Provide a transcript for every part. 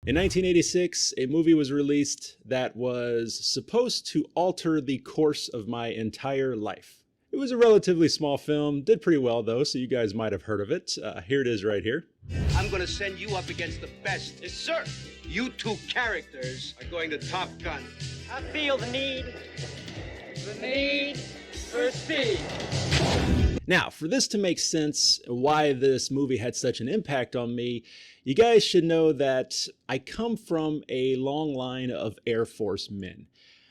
In 1986, a movie was released that was supposed to alter the course of my entire life. It was a relatively small film, did pretty well though, so you guys might have heard of it. Here it is right here. I'm gonna send you up against the best. Yes, sir. You two characters are going to Top Gun. I feel the need for speed. Now, for this to make sense, why this movie had such an impact on me, you guys should know that I come from a long line of Air Force men.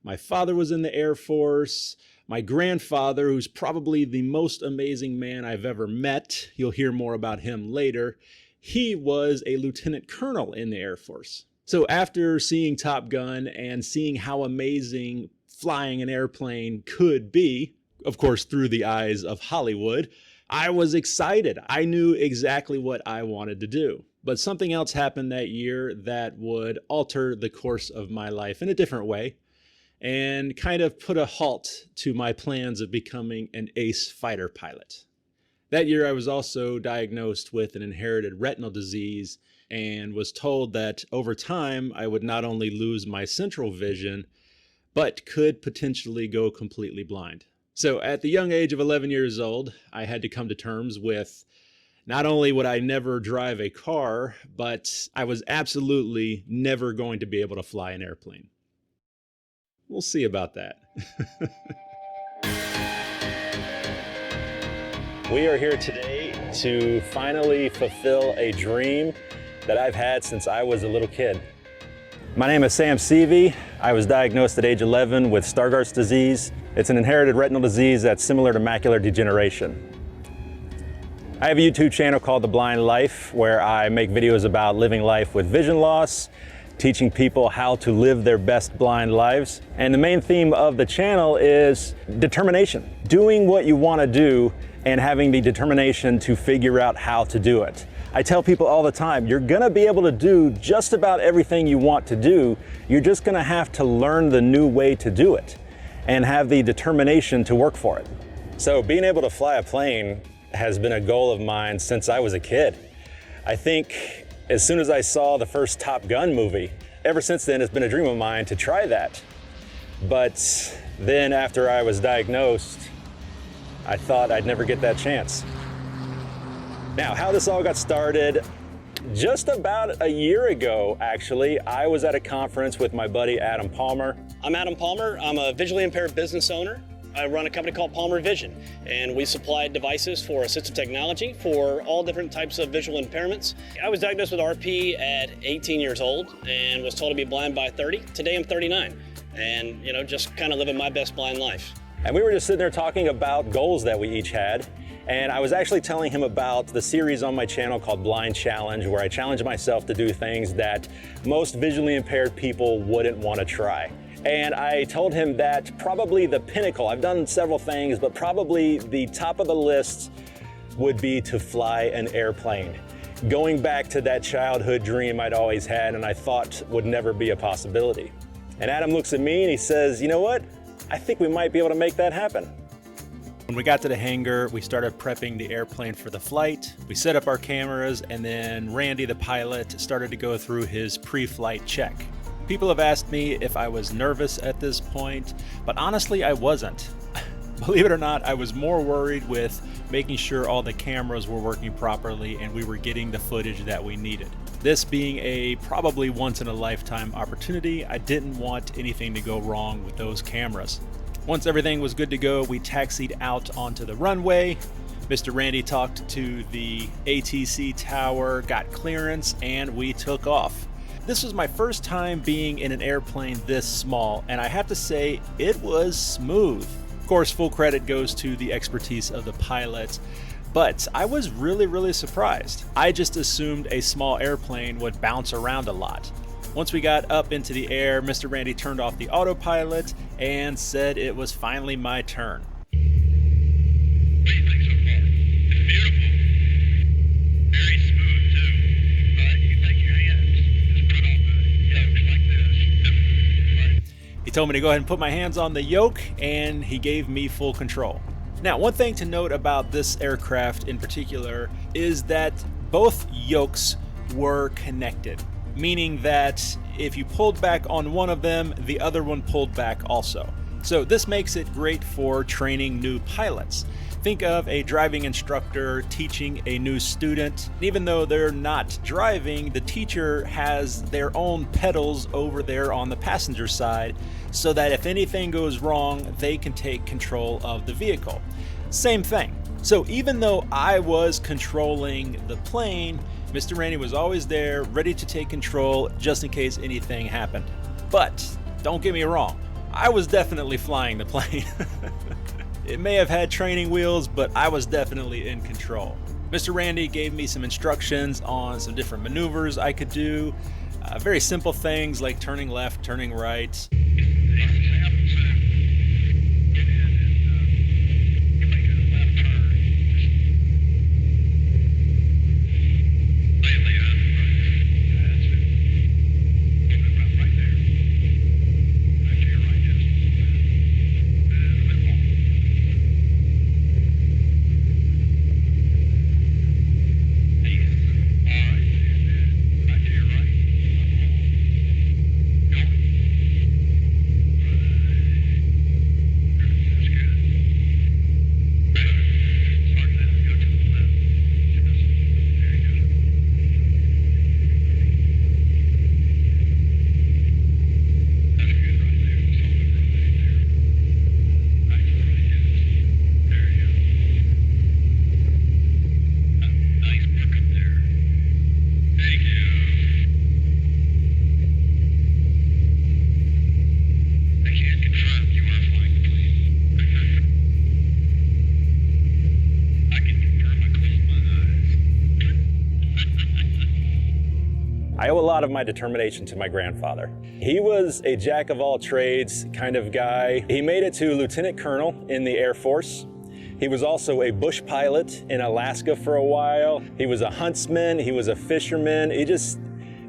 My father was in the Air Force. My grandfather, who's probably the most amazing man I've ever met, you'll hear more about him later, he was a lieutenant colonel in the Air Force. So after seeing Top Gun and seeing how amazing flying an airplane could be, of course through the eyes of Hollywood, I was excited. I knew exactly what I wanted to do. But something else happened that year that would alter the course of my life in a different way and kind of put a halt to my plans of becoming an ace fighter pilot. That year, I was also diagnosed with an inherited retinal disease and was told that over time, I would not only lose my central vision, but could potentially go completely blind. So at the young age of 11 years old, I had to come to terms with not only would I never drive a car, but I was absolutely never going to be able to fly an airplane. We'll see about that. We are here today to finally fulfill a dream that I've had since I was a little kid. My name is Sam Seavey. I was diagnosed at age 11 with Stargardt's disease. It's an inherited retinal disease that's similar to macular degeneration. I have a YouTube channel called The Blind Life, where I make videos about living life with vision loss, teaching people how to live their best blind lives. And the main theme of the channel is determination, doing what you want to do and having the determination to figure out how to do it. I tell people all the time, you're gonna be able to do just about everything you want to do. You're just gonna have to learn the new way to do it and have the determination to work for it. So being able to fly a plane has been a goal of mine since I was a kid. I think as soon as I saw the first Top Gun movie, ever since then it's been a dream of mine to try that. But then after I was diagnosed, I thought I'd never get that chance. Now, how this all got started, just about a year ago, actually, I was at a conference with my buddy Adam Palmer. I'm Adam Palmer. I'm a visually impaired business owner. I run a company called Palmer Vision, and we supply devices for assistive technology for all different types of visual impairments. I was diagnosed with RP at 18 years old and was told to be blind by 30. Today I'm 39, and just kind of living my best blind life. And we were just sitting there talking about goals that we each had. And I was actually telling him about the series on my channel called Blind Challenge, where I challenge myself to do things that most visually impaired people wouldn't want to try. And I told him that probably the pinnacle, I've done several things, but probably the top of the list would be to fly an airplane. Going back to that childhood dream I'd always had and I thought would never be a possibility. And Adam looks at me and he says, you know what? I think we might be able to make that happen. When we got to the hangar, we started prepping the airplane for the flight. We set up our cameras, and then Randy, the pilot, started to go through his pre-flight check. People have asked me if I was nervous at this point, but honestly, I wasn't. Believe it or not, I was more worried with making sure all the cameras were working properly and we were getting the footage that we needed. This being a probably once-in-a-lifetime opportunity, I didn't want anything to go wrong with those cameras. Once everything was good to go, we taxied out onto the runway. Mr. Randy talked to the ATC tower, got clearance, and we took off. This was my first time being in an airplane this small, and I have to say, it was smooth. Of course, full credit goes to the expertise of the pilot, but I was really surprised. I just assumed a small airplane would bounce around a lot. Once we got up into the air, Mr. Randy turned off the autopilot and said it was finally my turn. What do you think so far? It's beautiful. Very smooth, too. You take your hands, just put on the yokes like this. Right. He told me to go ahead and put my hands on the yoke, and he gave me full control. Now, one thing to note about this aircraft in particular is that both yokes were connected. meaning that if you pulled back on one of them, the other one pulled back also. So this makes it great for training new pilots. Think of a driving instructor teaching a new student. Even though they're not driving, the teacher has their own pedals over there on the passenger side, so that if anything goes wrong, they can take control of the vehicle. Same thing. So even though I was controlling the plane, Mr. Randy was always there, ready to take control just in case anything happened. But don't get me wrong, I was definitely flying the plane. It may have had training wheels, but I was definitely in control. Mr. Randy gave me some instructions on some different maneuvers I could do. Very simple things like turning left, turning right. I owe a lot of my determination to my grandfather. He was a jack of all trades kind of guy. He made it to lieutenant colonel in the Air Force. He was also a bush pilot in Alaska for a while. He was a huntsman, he was a fisherman.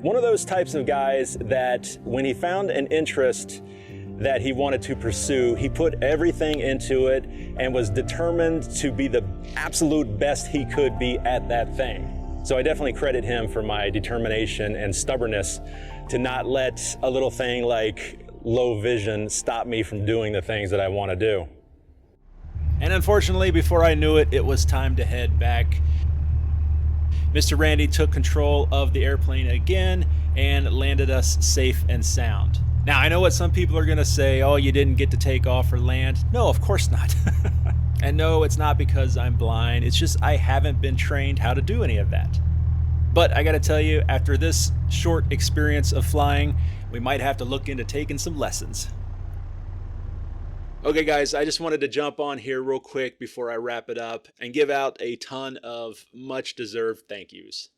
One of those types of guys that when he found an interest that he wanted to pursue, he put everything into it and was determined to be the absolute best he could be at that thing. So I definitely credit him for my determination and stubbornness to not let a little thing like low vision stop me from doing the things that I want to do. And unfortunately, before I knew it, it was time to head back. Mr. Randy took control of the airplane again and landed us safe and sound. Now, I know what some people are going to say, oh, you didn't get to take off or land. No, of course not. And no, it's not because I'm blind. It's just I haven't been trained how to do any of that. But I got to tell you, after this short experience of flying, we might have to look into taking some lessons. Okay, guys, I just wanted to jump on here real quick before I wrap it up and give out a ton of much deserved thank yous.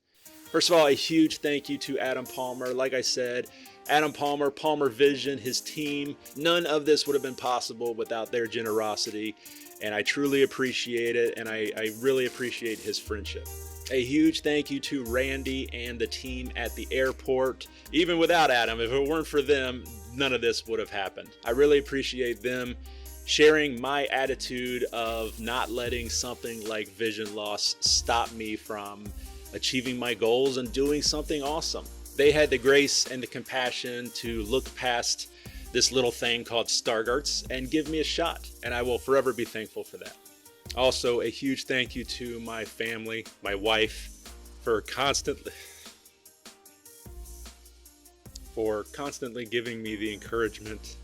First of all, a huge thank you to Adam Palmer. Like I said, Adam Palmer, Palmer Vision, his team, none of this would have been possible without their generosity. And I truly appreciate it, and I really appreciate his friendship. A huge thank you to Randy and the team at the airport. Even without Adam, if it weren't for them, none of this would have happened. I really appreciate them sharing my attitude of not letting something like vision loss stop me from achieving my goals and doing something awesome. They had the grace and the compassion to look past this little thing called Stargardt and give me a shot, and I will forever be thankful for that. Also, a huge thank you to my family, my wife, for constantly giving me the encouragement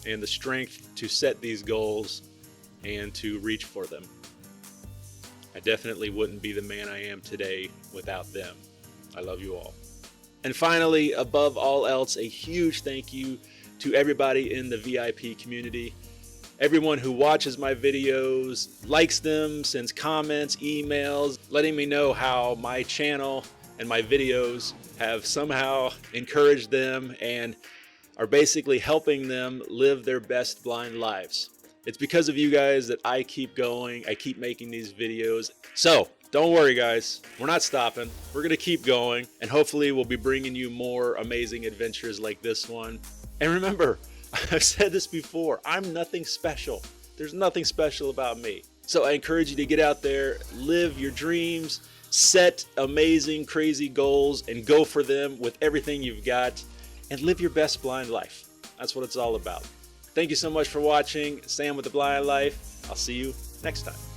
and the strength to set these goals and to reach for them. I definitely wouldn't be the man I am today without them. I love you all. And finally, above all else, a huge thank you to everybody in the VIP community. Everyone who watches my videos, likes them, sends comments, emails, letting me know how my channel and my videos have somehow encouraged them and are basically helping them live their best blind lives. It's because of you guys that I keep going, I keep making these videos. So don't worry, guys, we're not stopping. We're gonna keep going, and hopefully we'll be bringing you more amazing adventures like this one. And remember, I've said this before, I'm nothing special. There's nothing special about me. So I encourage you to get out there, live your dreams, set amazing, crazy goals and go for them with everything you've got and live your best blind life. That's what it's all about. Thank you so much for watching. Sam with the Blind Life. I'll see you next time.